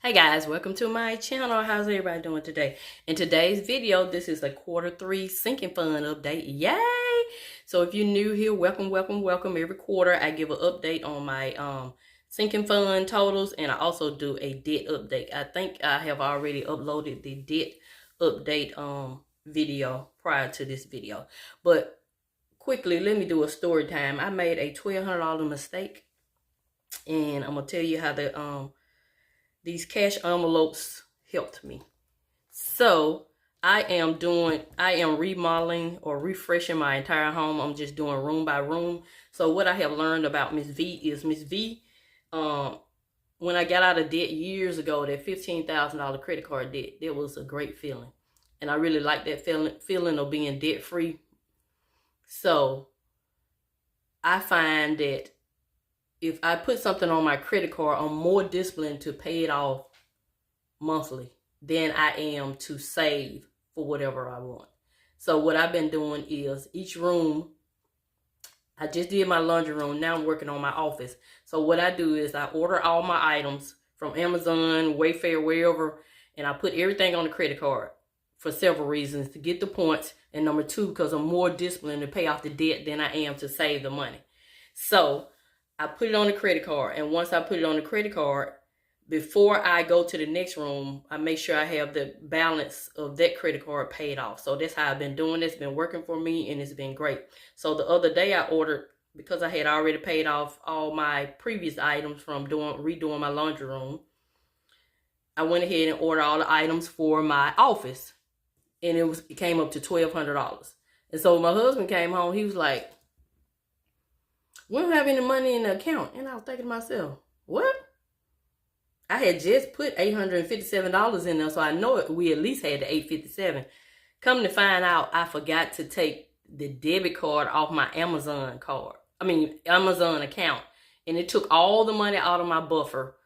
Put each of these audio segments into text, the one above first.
Hey guys, welcome to my channel. How's everybody doing today? In today's video, this is a Q3 sinking fund update. Yay! So if you're new here, welcome. Every quarter I give an update on my sinking fund totals, and I also do a debt update. I think I have already uploaded the debt update video prior to this video. But quickly, let me do a story time. I made a $1,200 mistake, and I'm gonna tell you how these cash envelopes helped me. So I am remodeling or refreshing my entire home. I'm just doing room by room. So what I have learned about Mrs Vee is Mrs Vee, when I got out of debt years ago, that $15,000 credit card debt, it was a great feeling. And I really like that feeling of being debt free. So I find that if I put something on my credit card, I'm more disciplined to pay it off monthly than I am to save for whatever I want. So what I've been doing is each room, I just did my laundry room. Now I'm working on my office. So what I do is I order all my items from Amazon, Wayfair, wherever, and I put everything on the credit card for several reasons: to get the points, and number two, because I'm more disciplined to pay off the debt than I am to save the money. So I put it on the credit card, and once I put it on the credit card, before I go to the next room, I make sure I have the balance of that credit card paid off. So that's how I've been doing this. It's been working for me, and it's been great. So the other day I ordered, because I had already paid off all my previous items from redoing my laundry room, I went ahead and ordered all the items for my office, and it came up to $1,200. And so my husband came home, he was like, "We don't have any money in the account." And I was thinking to myself, what? I had just put $857 in there, so I know we at least had the $857. Come to find out, I forgot to take the debit card off my Amazon account. And it took all the money out of my buffer.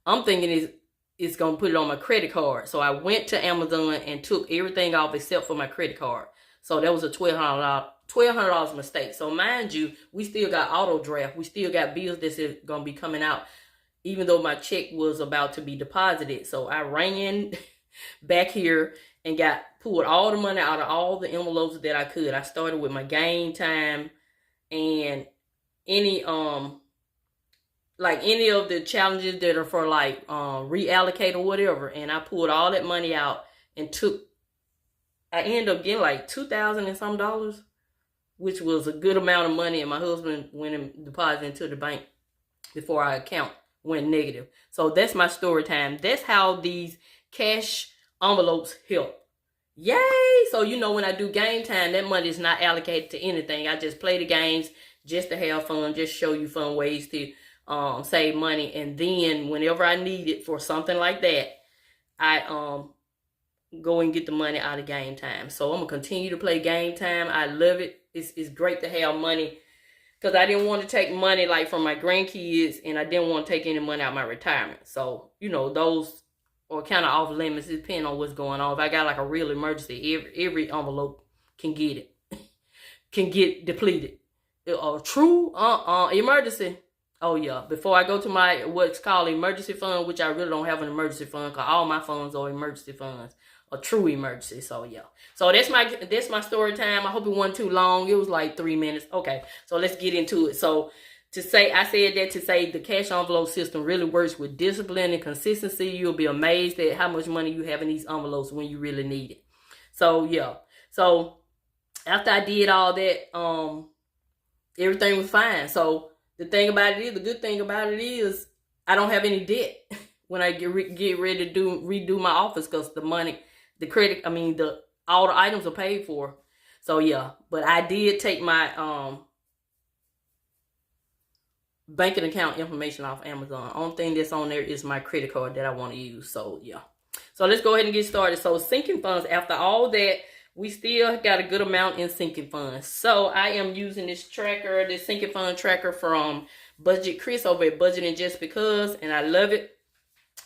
I'm thinking it's going to put it on my credit card. So I went to Amazon and took everything off except for my credit card. So that was a $1,200 mistake. So mind you, we still got auto draft. We still got bills that's going to be coming out, even though my check was about to be deposited. So I ran back here and pulled all the money out of all the envelopes that I could. I started with my game time and any of the challenges that are for like reallocate or whatever. And I pulled all that money out and I ended up getting like $2,000 and some dollars, which was a good amount of money. And my husband went and deposited into the bank before our account went negative. So that's my story time. That's how these cash envelopes help. Yay! So when I do game time, that money is not allocated to anything. I just play the games just to have fun, just show you fun ways to save money. And then whenever I need it for something like that, I go and get the money out of game time. So I'm gonna continue to play game time. I love it. It's great to have money, because I didn't want to take money like from my grandkids, and I didn't want to take any money out of my retirement. So those are kind of off limits depending on what's going on. If I got like a real emergency, every envelope can get it, can get depleted. A true emergency. Oh yeah, before I go to my what's called emergency fund, which I really don't have an emergency fund, because all my funds are emergency funds, a true emergency. So yeah, so that's my story time. I hope it wasn't too long. It was like 3 minutes. Okay, so let's get into it. So I said that to say the cash envelope system really works with discipline and consistency. You'll be amazed at how much money you have in these envelopes when you really need it. So yeah, so after I did all that, everything was fine. So the good thing about it is I don't have any debt when I get ready to redo my office, because all the items are paid for. So yeah, but I did take my banking account information off Amazon. Only thing that's on there is my credit card that I want to use. So yeah, so let's go ahead and get started. So sinking funds, after all that, we still got a good amount in sinking funds. So I am using this sinking fund tracker from Budget Chris over at Budgeting Just Because, and I love it.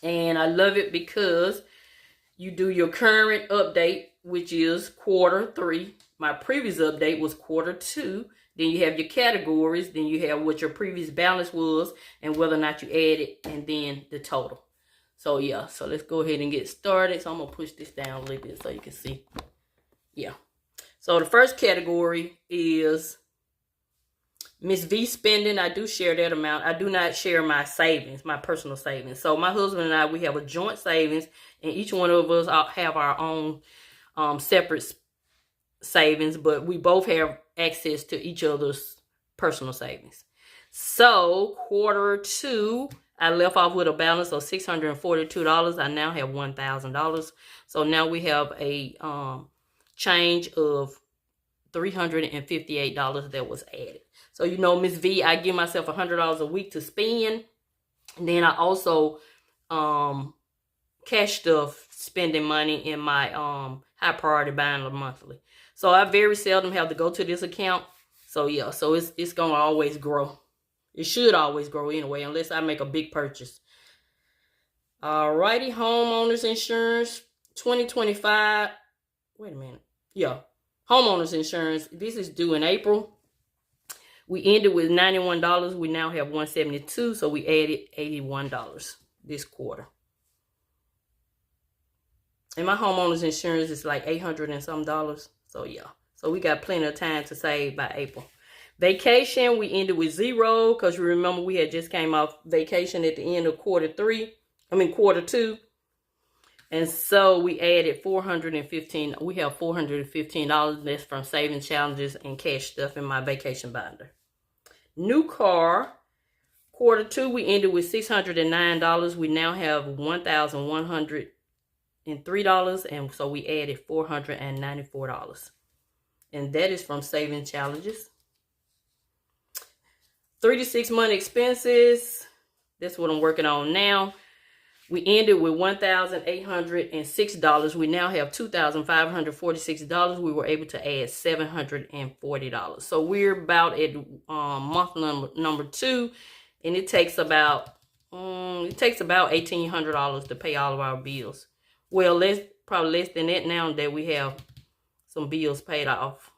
And I love it because you do your current update, which is Q3. My previous update was Q2. Then you have your categories. Then you have what your previous balance was and whether or not you added, and then the total. So yeah, so let's go ahead and get started. So I'm gonna push this down a little bit so you can see. Yeah. So the first category is Mrs Vee spending. I do share that amount. I do not share my savings, my personal savings. So my husband and I, we have a joint savings, and each one of us have our own separate savings, but we both have access to each other's personal savings. So quarter two, I left off with a balance of $642. I now have $1,000. So now we have a change of $358 that was added. So you know, Mrs Vee, I give myself $100 a week to spend. And then I also cash stuff spending money in my high priority binder monthly. So I very seldom have to go to this account. So yeah, so it's gonna always grow. It should always grow anyway, unless I make a big purchase. Alrighty, homeowners insurance 2025. Wait a minute. Yeah, homeowners insurance. This is due in April. We ended with $91. We now have $172, so we added $81 this quarter. And my homeowners insurance is like $800 and some dollars. So yeah, so we got plenty of time to save by April. Vacation, we ended with $0 because you remember we had just came off vacation at the end of quarter two. And so we added $415. We have $415. That's from savings challenges and cash stuff in my vacation binder. New car, quarter two, we ended with $609. We now have $1,103, and so we added $494. And that is from savings challenges. 3 to 6 month expenses. That's what I'm working on now. We ended with $1,806. We now have $2,546. We were able to add $740. So we're about at month number 2, and it takes about $1,800 to pay all of our bills. Well, probably less than that now that we have some bills paid off.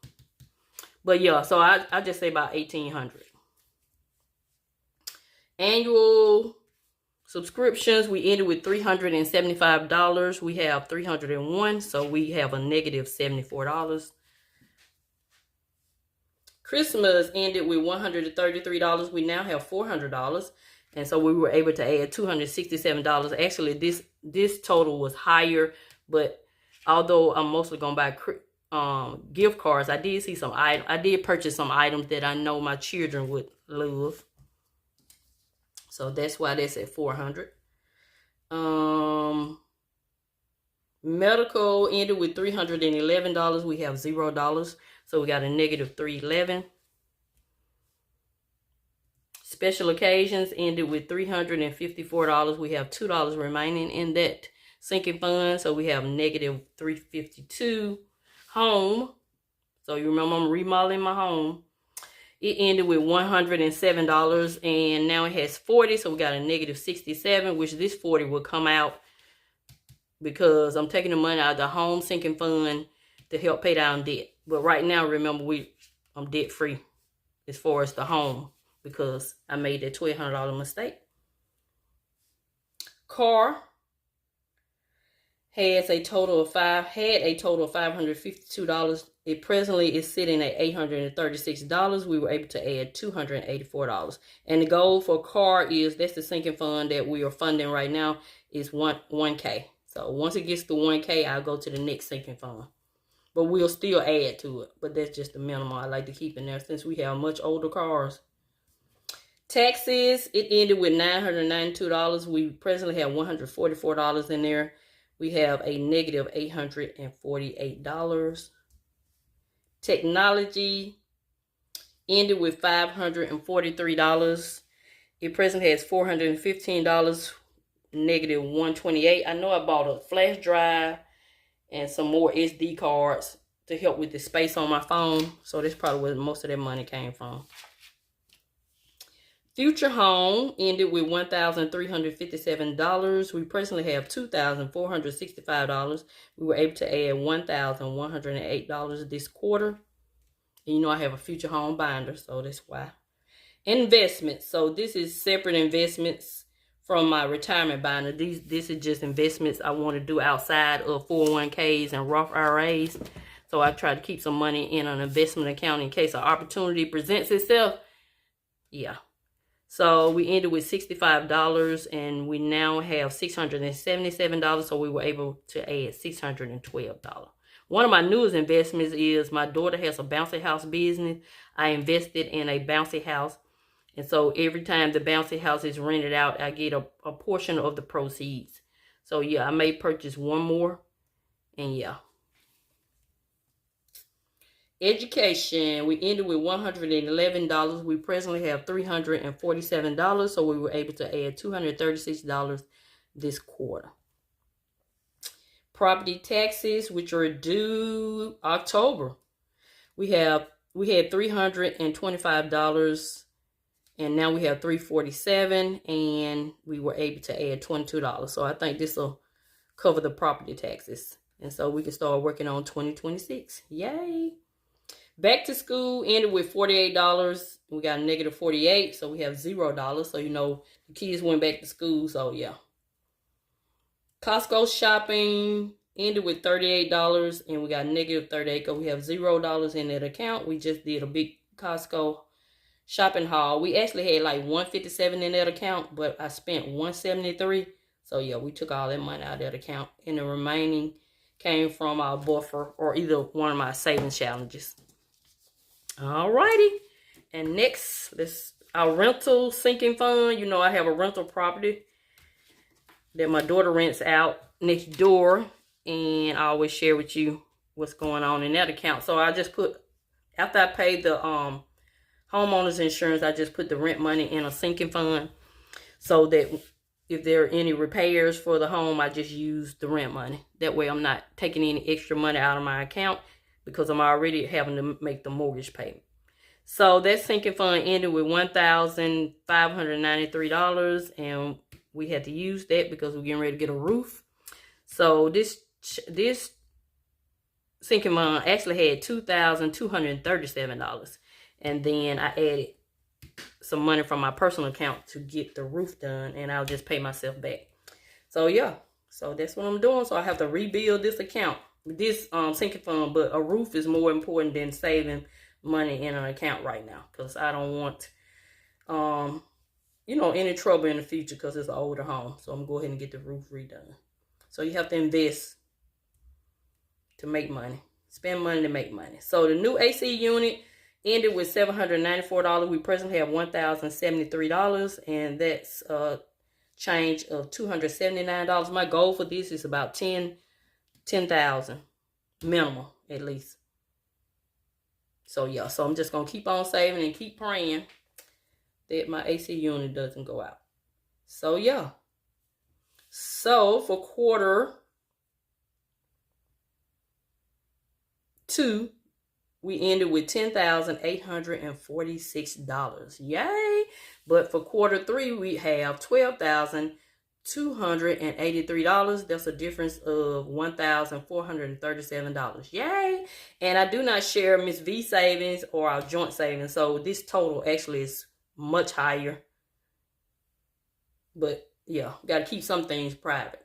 But yeah, so I just say about $1,800. Annual subscriptions, we ended with $375. We have $301, so we have a negative $74. Christmas ended with $133. We now have $400, and so we were able to add $267. Actually, this total was higher, but although I'm mostly gonna buy gift cards, I did purchase some items that I know my children would love. So that's why that's at $400. Medical ended with $311. We have $0. So we got a negative $311. Special occasions ended with $354. We have $2 remaining in that sinking fund. So we have negative $352. Home. So you remember I'm remodeling my home. It ended with $107, and now it has $40, so we got a negative $67, which this $40 will come out because I'm taking the money out of the home sinking fund to help pay down debt. But right now, remember, I'm debt free as far as the home because I made that $1,200 mistake. Car had a total of $552. It presently is sitting at $836. We were able to add $284. And the goal for car is, that's the sinking fund that we are funding right now, is 1K. So once it gets to 1K, I'll go to the next sinking fund. But we'll still add to it. But that's just the minimum I like to keep in there since we have much older cars. Taxes, it ended with $992. We presently have $144 in there. We have a negative $848. Technology ended with $543. It presently has $415, negative $128. I know I bought a flash drive and some more SD cards to help with the space on my phone. So that's probably where most of that money came from. Future home ended with $1,357. We presently have $2,465. We were able to add $1,108 this quarter. And you know I have a future home binder, so that's why. Investments. So this is separate investments from my retirement binder. This is just investments I want to do outside of 401ks and Roth IRAs. So I try to keep some money in an investment account in case an opportunity presents itself. Yeah. So we ended with $65 and we now have $677. So we were able to add $612. One of my newest investments is my daughter has a bouncy house business. I invested in a bouncy house. And so every time the bouncy house is rented out, I get a portion of the proceeds. So yeah, I may purchase one more. And yeah. Education, we ended with $111. We presently have $347. So we were able to add $236 this quarter. Property taxes, which are due October. We had $325 and now we have $347 and we were able to add $22. So I think this will cover the property taxes. And so we can start working on 2026. Yay. Back to school ended with $48. We got a negative 48, so we have $0. So you know the kids went back to school, so yeah. Costco shopping ended with $38 and we got negative 38 because we have $0 in that account. We just did a big Costco shopping haul. We actually had like $157 in that account, but I spent $173. So yeah, we took all that money out of that account and the remaining came from our buffer or either one of my savings challenges. Alrighty, and next, this our rental sinking fund. You know, I have a rental property that my daughter rents out next door, and I always share with you what's going on in that account. So I just put, after I paid the homeowner's insurance, I just put the rent money in a sinking fund so that if there are any repairs for the home, I just use the rent money. That way I'm not taking any extra money out of my account because I'm already having to make the mortgage payment. So that sinking fund ended with $1,593 and we had to use that because we're getting ready to get a roof. So this sinking fund actually had $2,237. And then I added some money from my personal account to get the roof done and I'll just pay myself back. So yeah, so that's what I'm doing. So I have to rebuild this account, this sinking fund, but a roof is more important than saving money in an account right now because I don't want you know, any trouble in the future because it's an older home. So I'm going to go ahead and get the roof redone. So you have to invest to make money, spend money to make money. So the new AC unit ended with $794. We presently have $1,073 and that's a change of $279. My goal for this is about $10,000 minimal at least. So yeah, so I'm just gonna keep on saving and keep praying that my AC unit doesn't go out. So yeah, so for quarter 2 we ended with $10,846. Yay! But for quarter 3, we have $12,283. That's a difference of $1,437. Yay! And I do not share Mrs Vee savings or our joint savings. So this total actually is much higher. But yeah, got to keep some things private.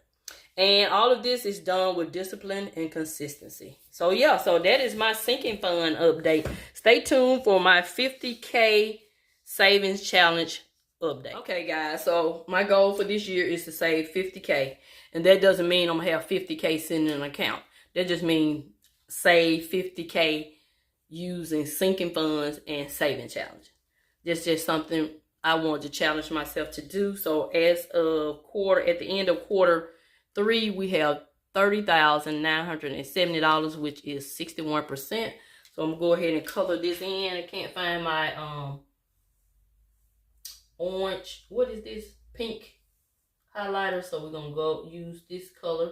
And all of this is done with discipline and consistency. So yeah, so that is my sinking fund update. Stay tuned for my 50K savings challenge update. Okay guys, so my goal for this year is to save 50K. And that doesn't mean I'm going to have 50K sitting in an account. That just means save 50K using sinking funds and saving challenge. That's just something I want to challenge myself to do. So as of at the end of quarter 3, we have $30,970, which is 61%. So I'm gonna go ahead and color this in. I can't find my orange, what is this? Pink highlighter. So we're gonna go use this color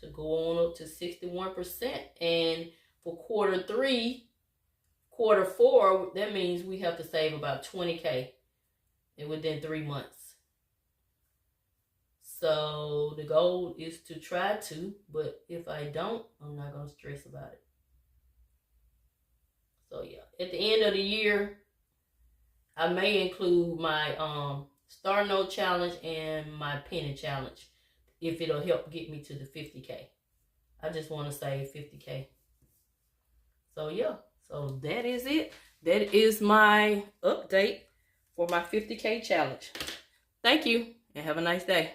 to go on up to 61%. And for quarter 4, that means we have to save about 20K within 3 months. So the goal is to try to, but if I don't, I'm not going to stress about it. So yeah, at the end of the year, I may include my Star Note challenge and my penny challenge, if it'll help get me to the 50K. I just want to save 50K. So yeah, so that is it. That is my update for my 50K challenge. Thank you and have a nice day.